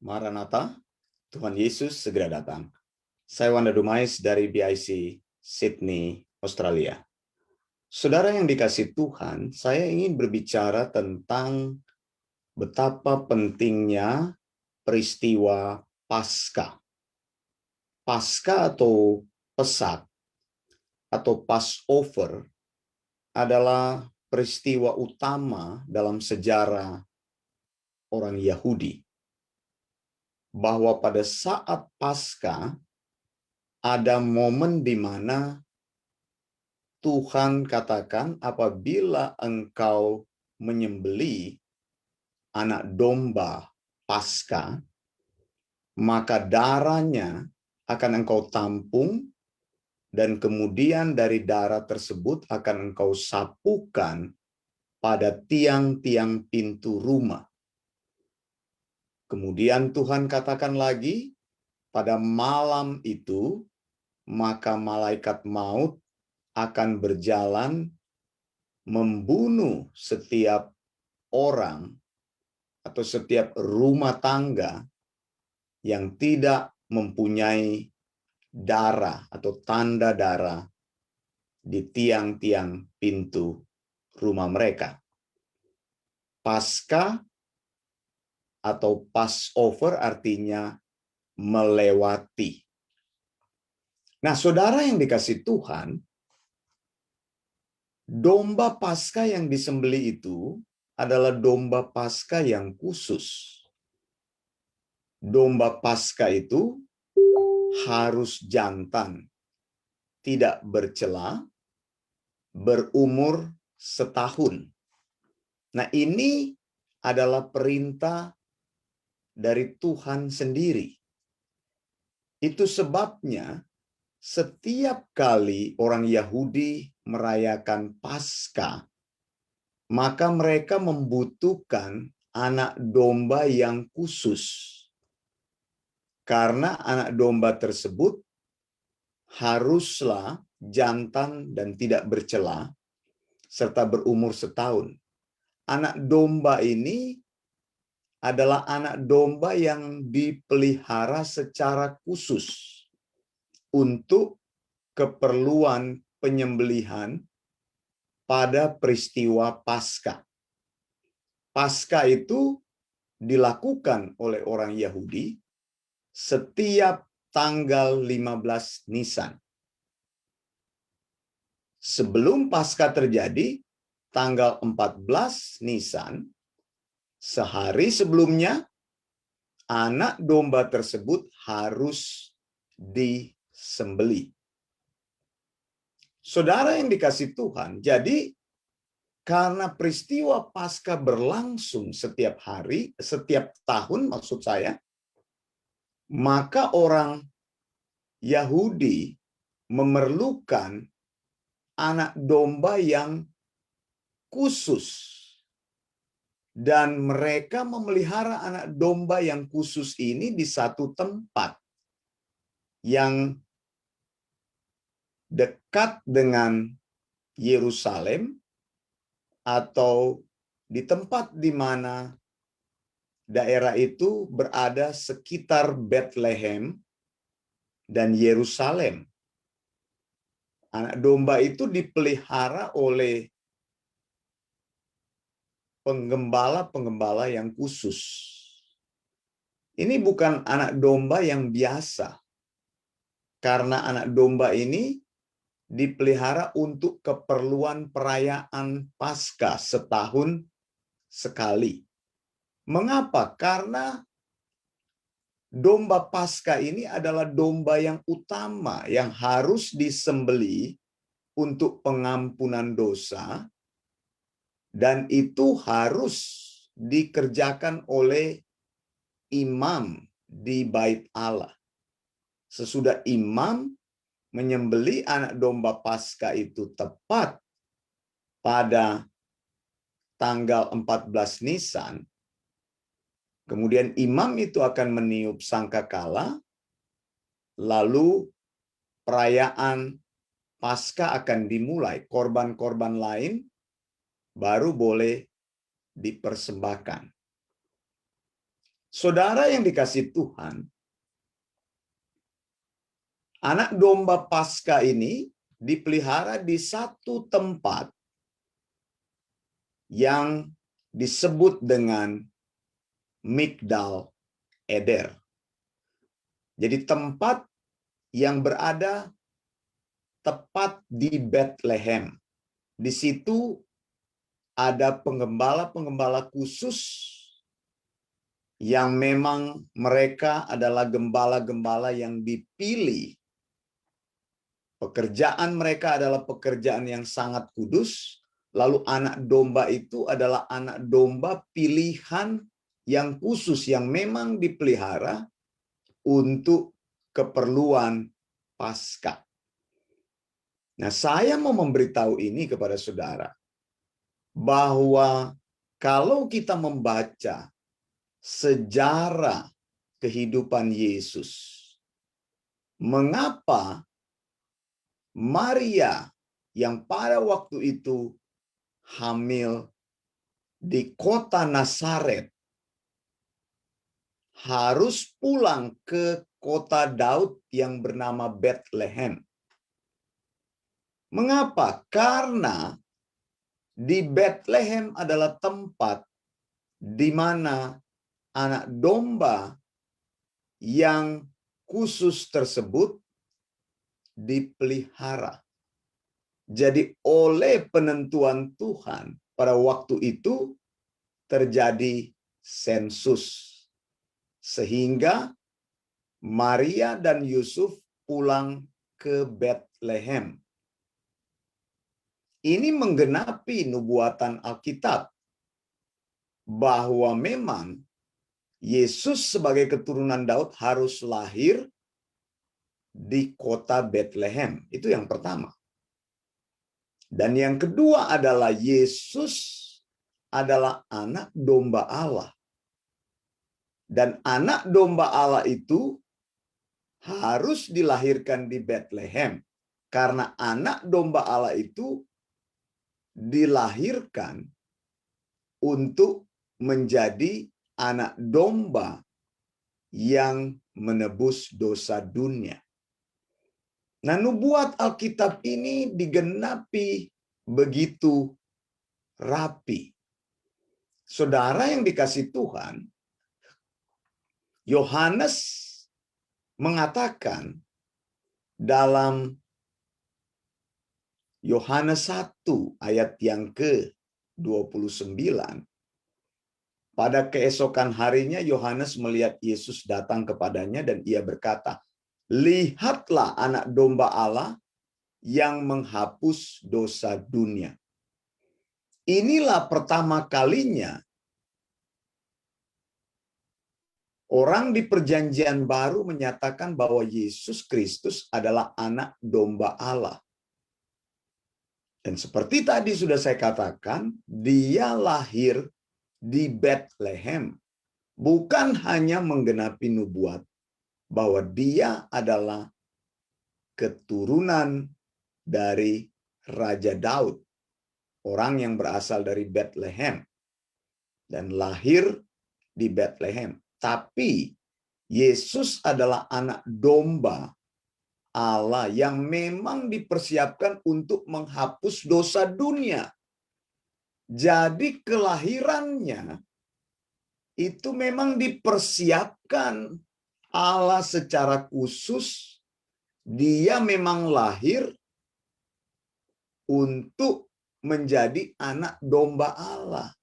Maranatha, Tuhan Yesus segera datang. Saya Wanda Dumais dari BIC Sydney, Australia. Saudara yang dikasih Tuhan, saya ingin berbicara tentang betapa pentingnya peristiwa Paskah. Paskah atau Pesak atau Passover adalah peristiwa utama dalam sejarah orang Yahudi. Bahwa pada saat Paskah ada momen di mana Tuhan katakan apabila engkau menyembelih anak domba Paskah, maka darahnya akan engkau tampung dan kemudian dari darah tersebut akan engkau sapukan pada tiang-tiang pintu rumah. Kemudian Tuhan katakan lagi, pada malam itu maka malaikat maut akan berjalan membunuh setiap orang atau setiap rumah tangga yang tidak mempunyai darah atau tanda darah di tiang-tiang pintu rumah mereka. Paskah atau Passover artinya melewati. Nah, saudara yang dikasih Tuhan, domba Paskah yang disembelih itu adalah domba Paskah yang khusus. Domba Paskah itu harus jantan, tidak bercela, berumur setahun. Nah, ini adalah perintah dari Tuhan sendiri. Itu sebabnya setiap kali orang Yahudi merayakan Paskah, maka mereka membutuhkan anak domba yang khusus. Karena anak domba tersebut haruslah jantan dan tidak bercela, serta berumur setahun. Anak domba ini adalah anak domba yang dipelihara secara khusus untuk keperluan penyembelihan pada peristiwa Paskah. Paskah itu dilakukan oleh orang Yahudi setiap tanggal 15 Nisan. Sebelum Paskah terjadi, tanggal 14 Nisan, sehari sebelumnya, anak domba tersebut harus disembelih. Saudara yang dikasih Tuhan, jadi karena peristiwa Paskah berlangsung setiap hari, setiap tahun maksud saya, maka orang Yahudi memerlukan anak domba yang khusus. Dan mereka memelihara anak domba yang khusus ini di satu tempat yang dekat dengan Yerusalem atau di tempat di mana daerah itu berada sekitar Bethlehem dan Yerusalem. Anak domba itu dipelihara oleh penggembala-penggembala yang khusus. Ini bukan anak domba yang biasa. Karena anak domba ini dipelihara untuk keperluan perayaan Paskah setahun sekali. Mengapa? Karena domba Paskah ini adalah domba yang utama yang harus disembelih untuk pengampunan dosa, dan itu harus dikerjakan oleh imam di Bait Allah. Sesudah imam menyembelih anak domba Paskah itu tepat pada tanggal 14 Nisan, kemudian imam itu akan meniup sangkakala, lalu perayaan Paskah akan dimulai. Korban-korban lain baru boleh dipersembahkan. Saudara yang dikasihi Tuhan, anak domba Paskah ini dipelihara di satu tempat yang disebut dengan Migdal Eder. Jadi tempat yang berada tepat di Bethlehem. Di situ ada penggembala-penggembala khusus yang memang mereka adalah gembala-gembala yang dipilih. Pekerjaan mereka adalah pekerjaan yang sangat kudus. Lalu anak domba itu adalah anak domba pilihan yang khusus yang memang dipelihara untuk keperluan Paskah. Nah, saya mau memberitahu ini kepada saudara bahwa kalau kita membaca sejarah kehidupan Yesus, mengapa Maria yang pada waktu itu hamil di kota Nazaret harus pulang ke kota Daud yang bernama Bethlehem. Mengapa? Karena di Bethlehem adalah tempat di mana anak domba yang khusus tersebut dipelihara. Jadi oleh penentuan Tuhan pada waktu itu terjadi sensus. Sehingga Maria dan Yusuf pulang ke Bethlehem. Ini menggenapi nubuatan Alkitab bahwa memang Yesus sebagai keturunan Daud harus lahir di kota Bethlehem. Itu yang pertama. Dan yang kedua adalah Yesus adalah anak domba Allah. Dan anak domba Allah itu harus dilahirkan di Bethlehem. Karena anak domba Allah itu dilahirkan untuk menjadi anak domba yang menebus dosa dunia. Nah, nubuat Alkitab ini digenapi begitu rapi. Saudara yang dikasihi Tuhan, Yohanes mengatakan dalam Yohanes 1 ayat yang ke-29, pada keesokan harinya Yohanes melihat Yesus datang kepadanya dan ia berkata, "Lihatlah anak domba Allah yang menghapus dosa dunia." Inilah pertama kalinya orang di Perjanjian Baru menyatakan bahwa Yesus Kristus adalah anak domba Allah. Dan seperti tadi sudah saya katakan, dia lahir di Bethlehem. Bukan hanya menggenapi nubuat bahwa dia adalah keturunan dari Raja Daud, orang yang berasal dari Bethlehem dan lahir di Bethlehem. Tapi Yesus adalah anak domba Allah yang memang dipersiapkan untuk menghapus dosa dunia. Jadi kelahirannya itu memang dipersiapkan Allah secara khusus. Dia memang lahir untuk menjadi anak domba Allah.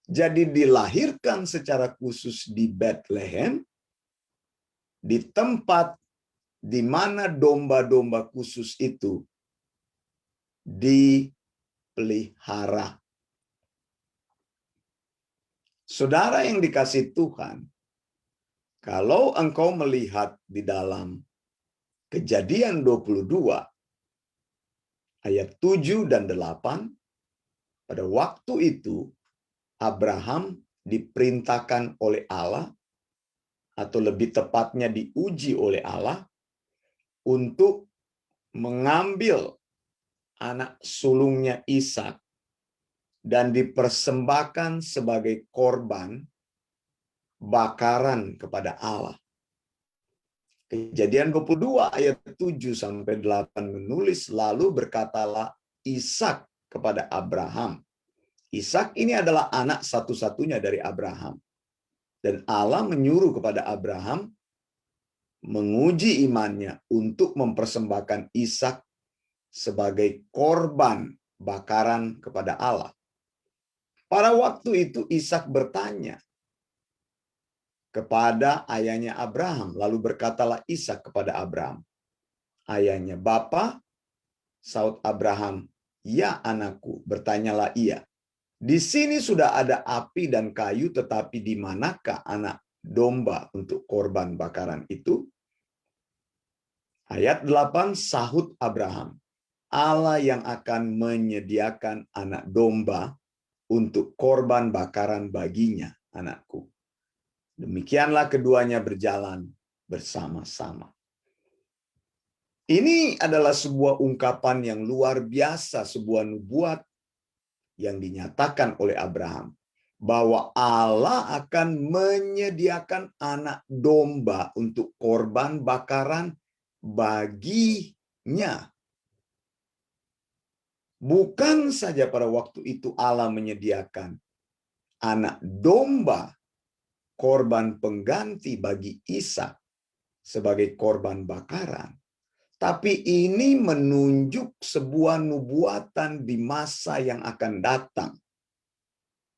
Jadi dilahirkan secara khusus di Bethlehem, di tempat di mana domba-domba khusus itu dipelihara. Saudara yang dikasihi Tuhan, kalau engkau melihat di dalam Kejadian 22 ayat 7 dan 8, pada waktu itu Abraham diperintahkan oleh Allah, atau lebih tepatnya diuji oleh Allah, untuk mengambil anak sulungnya Ishak dan dipersembahkan sebagai korban bakaran kepada Allah. Kejadian 22 ayat 7-8 menulis, lalu berkatalah Ishak kepada Abraham. Ishak ini adalah anak satu-satunya dari Abraham. Dan Allah menyuruh kepada Abraham menguji imannya untuk mempersembahkan Ishak sebagai korban bakaran kepada Allah. Pada waktu itu Ishak bertanya kepada ayahnya Abraham. Lalu berkatalah Ishak kepada Abraham, ayahnya, "Bapa?" Saud Abraham, "Ya anakku." Bertanyalah ia, "Di sini sudah ada api dan kayu, tetapi di manakah anak domba untuk korban bakaran itu?" Ayat 8, sahut Abraham, "Allah yang akan menyediakan anak domba untuk korban bakaran baginya, anakku." Demikianlah keduanya berjalan bersama-sama. Ini adalah sebuah ungkapan yang luar biasa, sebuah nubuat yang dinyatakan oleh Abraham, bahwa Allah akan menyediakan anak domba untuk korban bakaran baginya. Bukan saja pada waktu itu Allah menyediakan anak domba korban pengganti bagi Ishak sebagai korban bakaran, tapi ini menunjuk sebuah nubuatan di masa yang akan datang.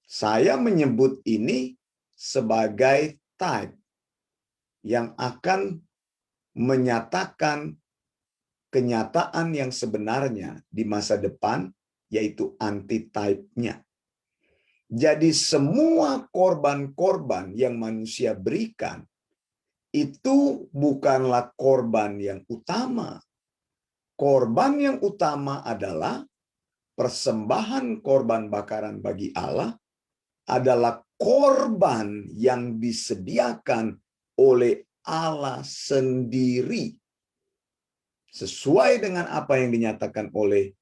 Saya menyebut ini sebagai type yang akan menyatakan kenyataan yang sebenarnya di masa depan, yaitu anti-type-nya. Jadi semua korban-korban yang manusia berikan itu bukanlah korban yang utama. Korban yang utama adalah persembahan korban bakaran bagi Allah adalah korban yang disediakan oleh Allah sendiri. Sesuai dengan apa yang dinyatakan oleh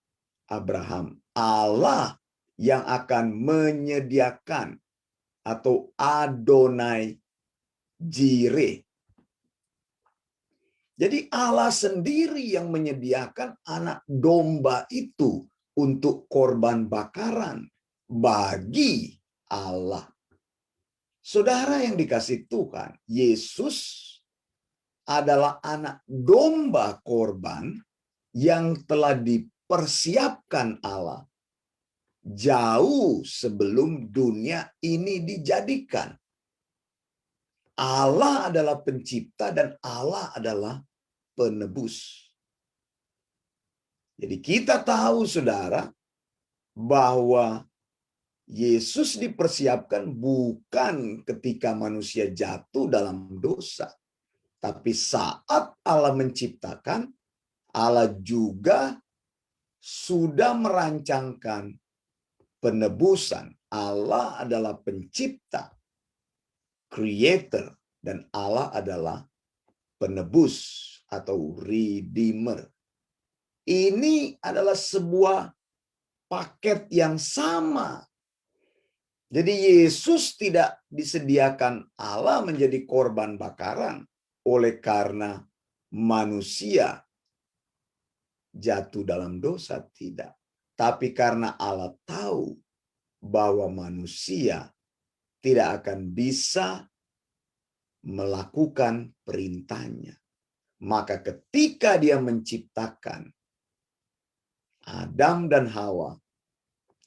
Abraham. Allah yang akan menyediakan atau Adonai Jireh. Jadi Allah sendiri yang menyediakan anak domba itu untuk korban bakaran bagi Allah. Saudara yang dikasihi Tuhan, Yesus adalah anak domba korban yang telah dipersiapkan Allah jauh sebelum dunia ini dijadikan. Allah adalah pencipta dan Allah adalah penebus. Jadi kita tahu, saudara, bahwa Yesus dipersiapkan bukan ketika manusia jatuh dalam dosa, tapi saat Allah menciptakan, Allah juga sudah merancangkan penebusan. Allah adalah pencipta, creator, dan Allah adalah penebus atau redeemer. Ini adalah sebuah paket yang sama. Jadi Yesus tidak disediakan Allah menjadi korban bakaran oleh karena manusia jatuh dalam dosa, tidak. Tapi karena Allah tahu bahwa manusia tidak akan bisa melakukan perintahnya. Maka ketika dia menciptakan Adam dan Hawa,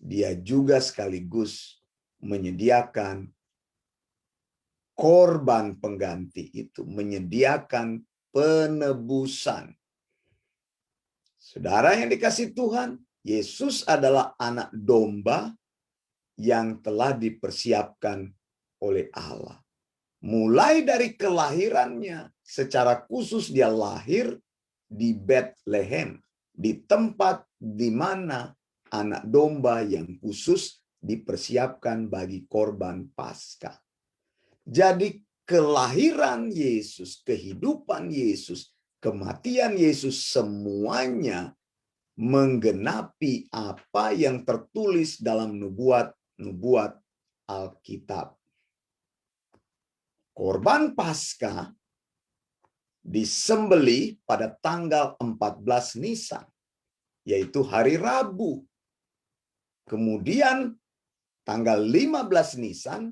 dia juga sekaligus menyediakan korban pengganti itu, menyediakan penebusan. Saudara yang dikasihi Tuhan, Yesus adalah anak domba yang telah dipersiapkan oleh Allah. Mulai dari kelahirannya, secara khusus dia lahir di Bethlehem, di tempat di mana anak domba yang khusus dipersiapkan bagi korban Paskah. Jadi kelahiran Yesus, kehidupan Yesus, kematian Yesus, semuanya menggenapi apa yang tertulis dalam nubuat Alkitab. Korban Paskah disembelih pada tanggal 14 Nisan, yaitu hari Rabu. Kemudian tanggal 15 Nisan,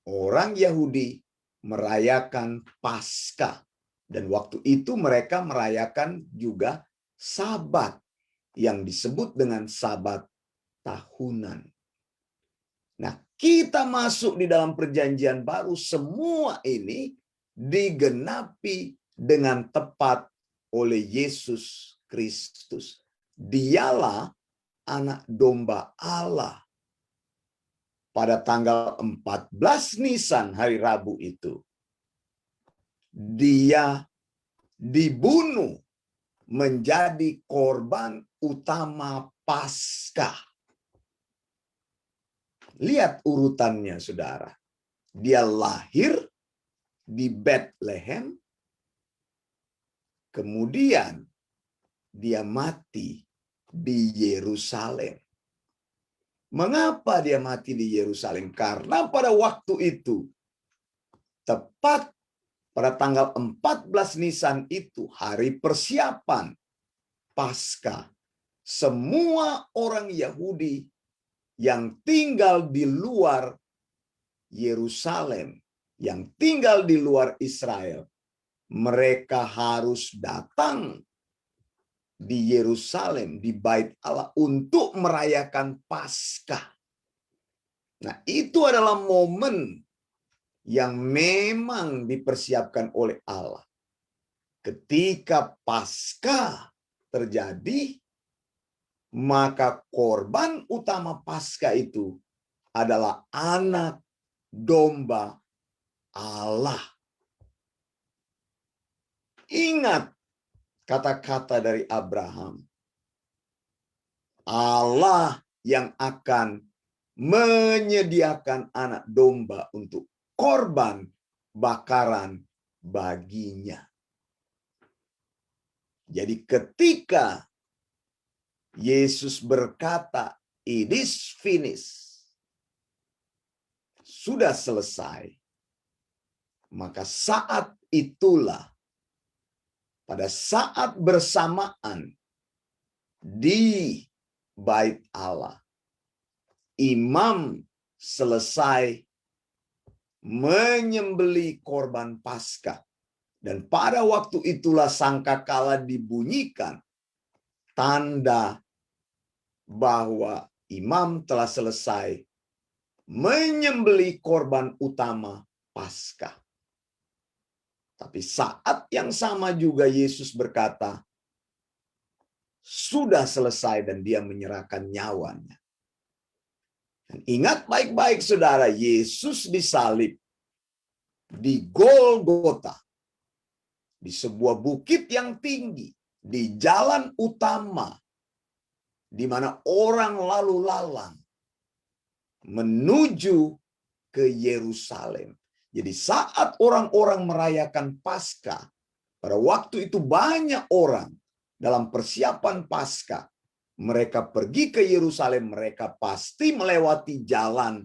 orang Yahudi merayakan Paskah. Dan waktu itu mereka merayakan juga Sabat yang disebut dengan Sabat tahunan. Nah, kita masuk di dalam perjanjian baru, semua ini digenapi dengan tepat oleh Yesus Kristus. Dialah anak domba Allah. Pada tanggal 14 Nisan, hari Rabu itu, dia dibunuh menjadi korban utama Paskah. Lihat urutannya, saudara. Dia lahir di Bethlehem, kemudian dia mati di Yerusalem. Mengapa dia mati di Yerusalem? Karena pada waktu itu, tepat pada tanggal 14 Nisan itu, hari persiapan Paskah, semua orang Yahudi yang tinggal di luar Yerusalem, yang tinggal di luar Israel, mereka harus datang di Yerusalem, di Bait Allah, untuk merayakan Paskah. Nah, itu adalah momen yang memang dipersiapkan oleh Allah. Ketika Paskah terjadi, maka korban utama Paskah itu adalah anak domba Allah. Ingat kata-kata dari Abraham. Allah yang akan menyediakan anak domba untuk korban bakaran baginya. Jadi ketika Yesus berkata, "It is finished," sudah selesai, maka saat itulah, pada saat bersamaan di Bait Allah, imam selesai menyembelih korban Paskah. Dan pada waktu itulah sangkakala dibunyikan, tanda bahwa imam telah selesai menyembelih korban utama Paskah. Tapi saat yang sama juga Yesus berkata, sudah selesai, dan dia menyerahkan nyawanya. Dan ingat baik-baik, saudara, Yesus disalib di Golgota, di sebuah bukit yang tinggi, di jalan utama, di mana orang lalu lalang menuju ke Yerusalem. Jadi saat orang-orang merayakan Paskah, pada waktu itu banyak orang dalam persiapan Paskah, mereka pergi ke Yerusalem, mereka pasti melewati jalan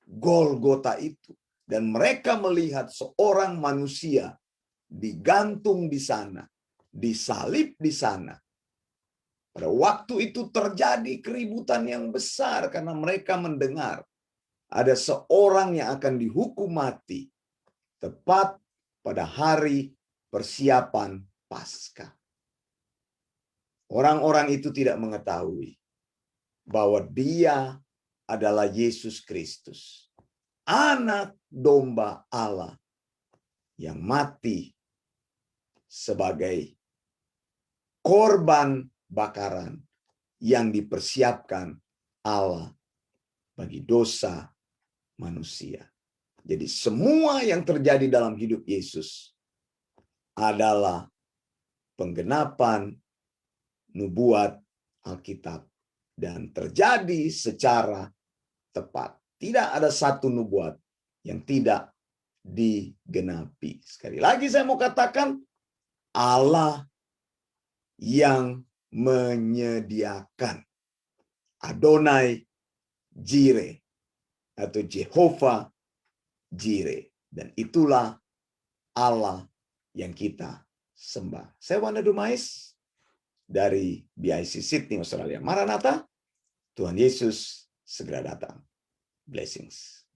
Golgota itu. Dan mereka melihat seorang manusia digantung di sana, disalib di sana. Pada waktu itu terjadi keributan yang besar karena mereka mendengar ada seorang yang akan dihukum mati tepat pada hari persiapan Paskah. Orang-orang itu tidak mengetahui bahwa dia adalah Yesus Kristus, anak domba Allah yang mati sebagai korban bakaran yang dipersiapkan Allah bagi dosa manusia. Jadi semua yang terjadi dalam hidup Yesus adalah penggenapan nubuat Alkitab dan terjadi secara tepat. Tidak ada satu nubuat yang tidak digenapi. Sekali lagi saya mau katakan, Allah yang menyediakan. Adonai Jireh atau Jehovah Jireh. Dan itulah Allah yang kita sembah. Saya Wanda Dumais dari BIC Sydney, Australia. Maranatha, Tuhan Yesus segera datang. Blessings.